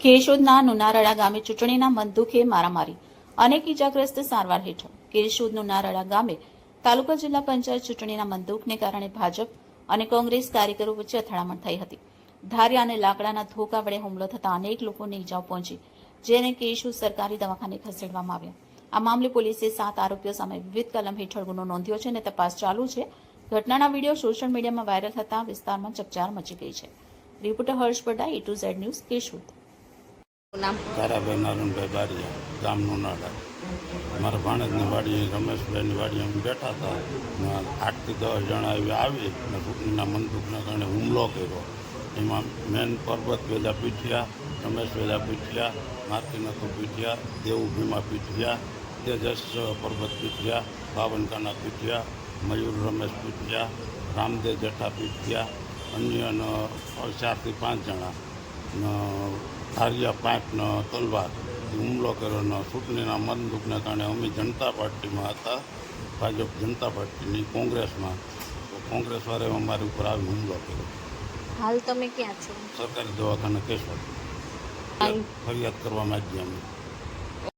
કેશોદના નુનારડા ગામે ચૂંટણીના બંદૂકે મારામારી અનેક ઇજાગ્રસ્ત સારવાર હેઠળ. કેશોદ નુનારડા ગામે તાલુકા જિલ્લા પંચાયત ચૂંટણીના બંદૂકને કારણે ભાજપ અને કોંગ્રેસ કાર્યકરો વચ્ચે અથડામણ થઈ હતી. ધારિયા અને લાકડાના ધોકા વડે હુમલો થતા અનેક લોકોને ઇજાઓ પહોંચી, જેને કેશોદ સરકારી દવાખાને ખસેડવામાં આવ્યા. આ મામલે પોલીસે 7 આરોપીઓ સામે વિવિધ કલમ હેઠળ ગુનો નોંધ્યો છે અને તપાસ ચાલુ છે. ઘટનાના વિડીયો સોશિયલ મીડિયામાં વાયરલ થતા વિસ્તારમાં ચકચાર મચી ગઈ છે. રિપોર્ટર હર્ષ બડા, A2Z ન્યૂઝ, કેશોદ. તારાભાઈ નારણભાઈ બારિયા, ગામ નુનાડા. મારા ભાણેજની વાડીએ, રમેશભાઈની વાડીએ અમે બેઠા હતા. 8 થી 10 જણા આવી અને ચૂંટણીના બંદૂકના કારણે હુમલો કર્યો. એમાં મેન પરબત વેલા પીઠિયા, રમેશ વેલા પીઠિયા, માર્કીનાથુ પીઠિયા, દેવ ભીમા પીઠિયા, તેજસ પરબત પીઠિયા, ભાવનકાના પીઠિયા, મયુર રમેશ પીઠિયા, રામદેવ જેઠા પીઠિયા, અન્ય 4 થી 5 જણા ધારિયા પાઇપનો તલવાર હુમલો કર્યો. ચૂંટણીના બંદૂકના કારણે અમે જનતા પાર્ટીમાં હતા, ભાજપ જનતા પાર્ટીની કોંગ્રેસમાં. કોંગ્રેસવાળાએ અમારી ઉપર આવી હુમલો કર્યો. હાલ તમે ક્યાં છો? સરકારી દવાખાના કેશોદ ફરિયાદ કરવા માંગીએ અમે.